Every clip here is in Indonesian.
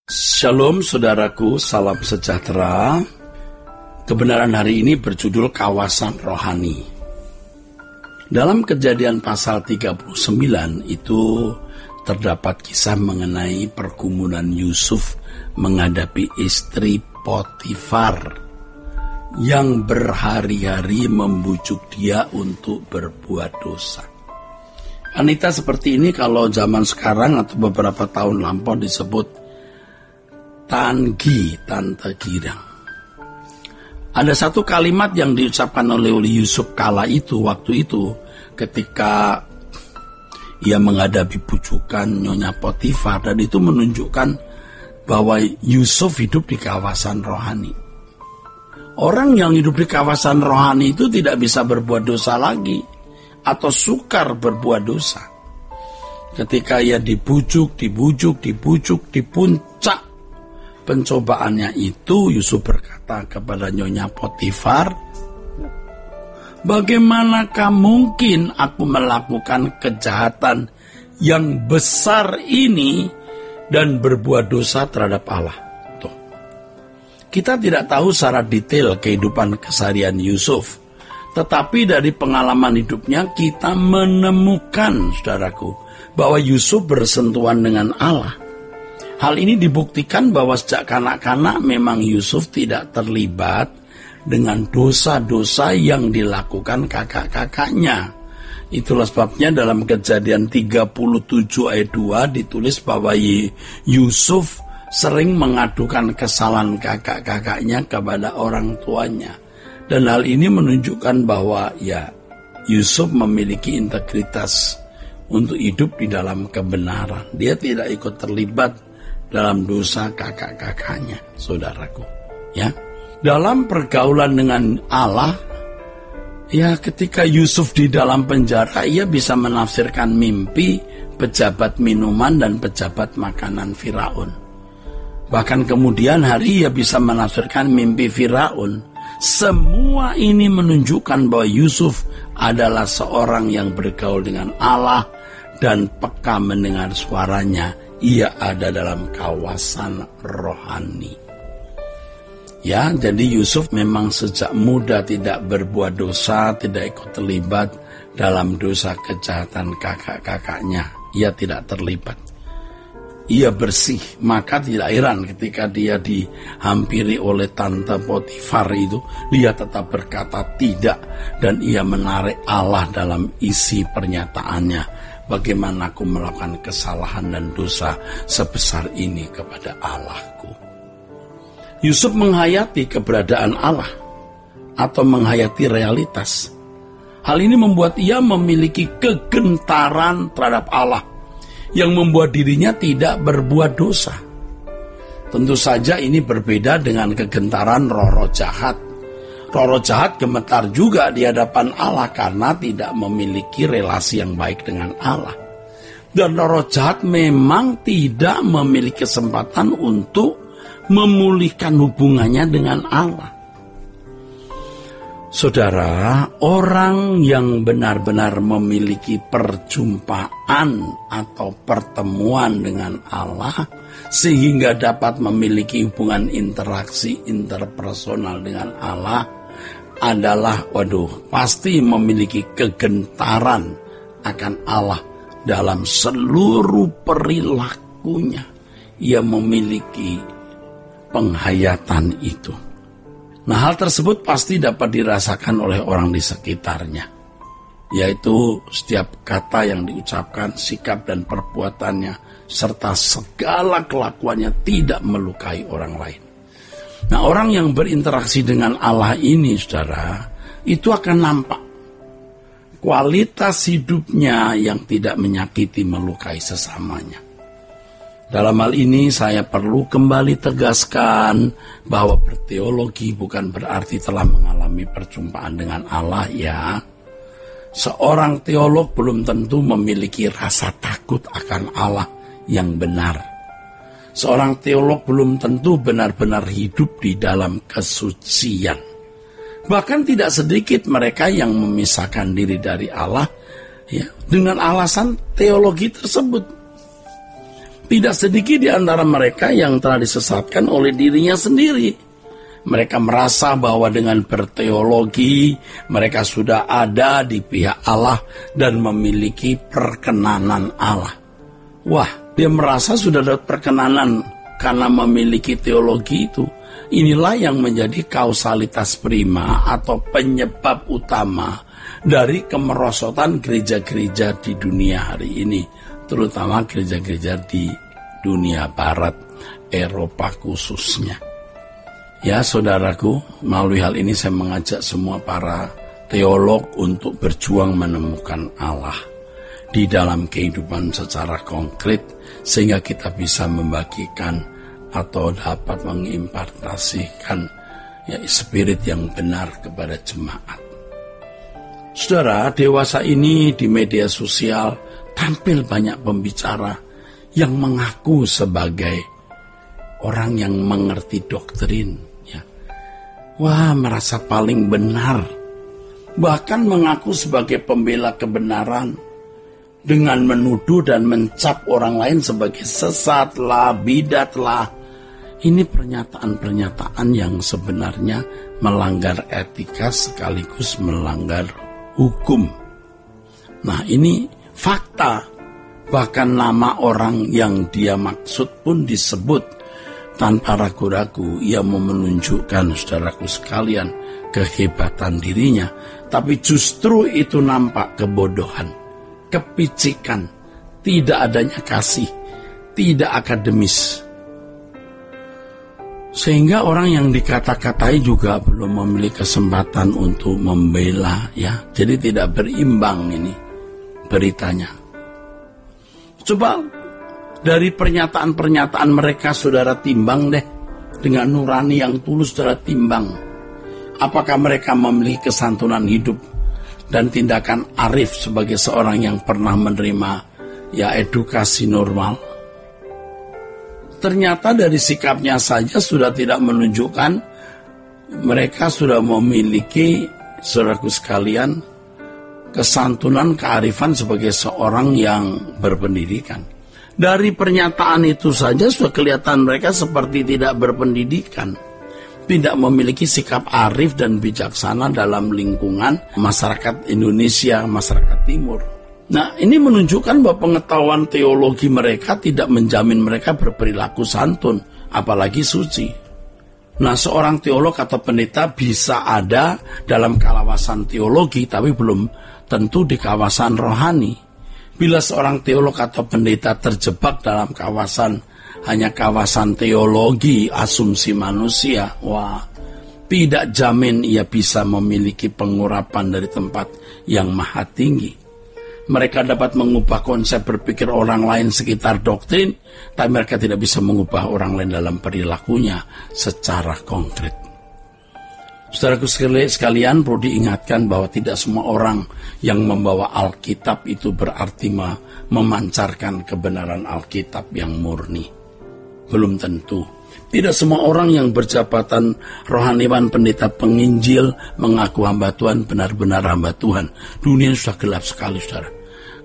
Shalom saudaraku, salam sejahtera. Kebenaran hari ini berjudul Kawasan Rohani. Dalam Kejadian pasal 39 itu terdapat kisah mengenai pergumulan Yusuf menghadapi istri Potifar yang berhari-hari membujuk dia untuk berbuat dosa. Wanita seperti ini kalau zaman sekarang atau beberapa tahun lampau disebut Tanggi, tante girang. Ada satu kalimat yang diucapkan oleh Yusuf waktu itu ketika ia menghadapi bujukan Nyonya Potifar, dan itu menunjukkan bahwa Yusuf hidup di kawasan rohani. Orang yang hidup di kawasan rohani itu tidak bisa berbuat dosa lagi atau sukar berbuat dosa. Ketika ia dibujuk di puncak pencobaannya itu, Yusuf berkata kepada Nyonya Potifar, "Bagaimanakah mungkin aku melakukan kejahatan yang besar ini dan berbuat dosa terhadap Allah?" Tuh. Kita tidak tahu secara detail kehidupan keseharian Yusuf, tetapi dari pengalaman hidupnya kita menemukan, saudaraku, bahwa Yusuf bersentuhan dengan Allah. Hal ini dibuktikan bahwa sejak kanak-kanak memang Yusuf tidak terlibat dengan dosa-dosa yang dilakukan kakak-kakaknya. Itulah sebabnya dalam Kejadian 37 ayat 2 ditulis bahwa Yusuf sering mengadukan kesalahan kakak-kakaknya kepada orang tuanya. Dan hal ini menunjukkan bahwa Yusuf memiliki integritas untuk hidup di dalam kebenaran. Dia tidak ikut terlibat dalam dosa kakak-kakaknya, saudaraku. Dalam pergaulan dengan Allah, ketika Yusuf di dalam penjara, ia bisa menafsirkan mimpi pejabat minuman dan pejabat makanan Firaun. Bahkan kemudian hari ia bisa menafsirkan mimpi Firaun. Semua ini menunjukkan bahwa Yusuf adalah seorang yang bergaul dengan Allah dan peka mendengar suaranya. Ia ada dalam kawasan rohani. Jadi Yusuf memang sejak muda tidak berbuat dosa, tidak ikut terlibat dalam dosa kejahatan kakak-kakaknya. Ia tidak terlibat. Ia bersih, maka tidak heran ketika dia dihampiri oleh tante Potifar itu, dia tetap berkata tidak, dan ia menarik Allah dalam isi pernyataannya. Bagaimana aku melakukan kesalahan dan dosa sebesar ini kepada Allahku. Yusuf menghayati keberadaan Allah atau menghayati realitas. Hal ini membuat ia memiliki kegentaran terhadap Allah yang membuat dirinya tidak berbuat dosa. Tentu saja ini berbeda dengan kegentaran roh-roh jahat. Roh-roh jahat gemetar juga di hadapan Allah karena tidak memiliki relasi yang baik dengan Allah. Dan roh jahat memang tidak memiliki kesempatan untuk memulihkan hubungannya dengan Allah. Saudara, orang yang benar-benar memiliki perjumpaan atau pertemuan dengan Allah sehingga dapat memiliki hubungan interaksi interpersonal dengan Allah adalah pasti memiliki kegentaran akan Allah dalam seluruh perilakunya. Ia memiliki penghayatan itu. Nah, hal tersebut pasti dapat dirasakan oleh orang di sekitarnya, yaitu setiap kata yang diucapkan, sikap dan perbuatannya, serta segala kelakuannya tidak melukai orang lain. Nah, orang yang berinteraksi dengan Allah ini, saudara, itu akan nampak kualitas hidupnya yang tidak menyakiti, melukai sesamanya. Dalam hal ini saya perlu kembali tegaskan bahwa berteologi bukan berarti telah mengalami perjumpaan dengan Allah Seorang teolog belum tentu memiliki rasa takut akan Allah yang benar. Seorang teolog belum tentu benar-benar hidup di dalam kesucian. Bahkan tidak sedikit mereka yang memisahkan diri dari Allah dengan alasan teologi tersebut. Tidak sedikit di antara mereka yang telah disesatkan oleh dirinya sendiri. Mereka merasa bahwa dengan berteologi, mereka sudah ada di pihak Allah dan memiliki perkenanan Allah. Wah, dia merasa sudah ada perkenanan karena memiliki teologi itu. Inilah yang menjadi kausalitas prima atau penyebab utama dari kemerosotan gereja-gereja di dunia hari ini, terutama gereja-gereja di dunia barat, Eropa khususnya. Ya saudaraku, melalui hal ini saya mengajak semua para teolog untuk berjuang menemukan Allah di dalam kehidupan secara konkret, sehingga kita bisa membagikan atau dapat mengimpartasikan spirit yang benar kepada jemaat. Saudara, dewasa ini di media sosial tampil banyak pembicara yang mengaku sebagai orang yang mengerti doktrin. Wah, merasa paling benar. Bahkan mengaku sebagai pembela kebenaran dengan menuduh dan mencap orang lain sebagai sesatlah, bidatlah. Ini pernyataan-pernyataan yang sebenarnya melanggar etika sekaligus melanggar hukum. Nah, ini fakta. Bahkan nama orang yang dia maksud pun disebut. Tanpa ragu-ragu ia mau menunjukkan, saudaraku sekalian, kehebatan dirinya. Tapi justru itu nampak kebodohan, kepicikan, tidak adanya kasih, tidak akademis. Sehingga orang yang dikata-katai juga belum memiliki kesempatan untuk membela, ya. Jadi tidak berimbang ini beritanya. Coba dari pernyataan-pernyataan mereka, saudara timbang deh. Dengan nurani yang tulus, saudara timbang. Apakah mereka memiliki kesantunan hidup dan tindakan arif sebagai seorang yang pernah menerima edukasi normal? Ternyata dari sikapnya saja sudah tidak menunjukkan mereka sudah memiliki, saudaraku sekalian, kesantunan, kearifan sebagai seorang yang berpendidikan. Dari pernyataan itu saja sudah kelihatan mereka seperti tidak berpendidikan, tidak memiliki sikap arif dan bijaksana dalam lingkungan masyarakat Indonesia, masyarakat Timur. Nah, ini menunjukkan bahwa pengetahuan teologi mereka tidak menjamin mereka berperilaku santun, apalagi suci. Nah, seorang teolog atau pendeta bisa ada dalam kawasan teologi, tapi belum tentu di kawasan rohani. Bila seorang teolog atau pendeta terjebak dalam hanya kawasan teologi, asumsi manusia, tidak jamin ia bisa memiliki pengurapan dari tempat yang maha tinggi. Mereka dapat mengubah konsep berpikir orang lain sekitar doktrin, tapi mereka tidak bisa mengubah orang lain dalam perilakunya secara konkret. Saudaraku sekalian, perlu diingatkan bahwa tidak semua orang yang membawa Alkitab itu berarti memancarkan kebenaran Alkitab yang murni. Belum tentu. Tidak semua orang yang berjabatan rohaniwan, pendeta, penginjil, mengaku hamba Tuhan, benar-benar hamba Tuhan. Dunia sudah gelap sekali, saudara.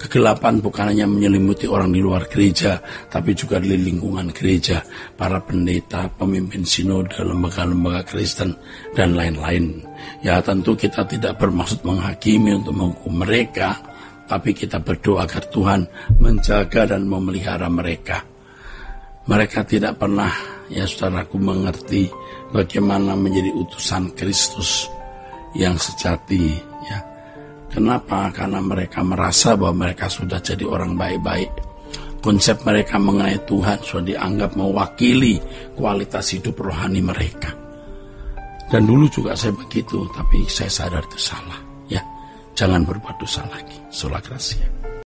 Kegelapan bukan hanya menyelimuti orang di luar gereja, tapi juga di lingkungan gereja, para pendeta, pemimpin sinode, lembaga-lembaga Kristen, dan lain-lain. Ya, tentu kita tidak bermaksud menghakimi untuk menghukum mereka, tapi kita berdoa agar Tuhan menjaga dan memelihara mereka. Mereka tidak pernah, saudaraku, mengerti bagaimana menjadi utusan Kristus yang sejati. Kenapa? Karena mereka merasa bahwa mereka sudah jadi orang baik-baik. Konsep mereka mengenai Tuhan sudah dianggap mewakili kualitas hidup rohani mereka. Dan dulu juga saya begitu, tapi saya sadar itu salah. Jangan berbuat dosa lagi. Sola Gracia.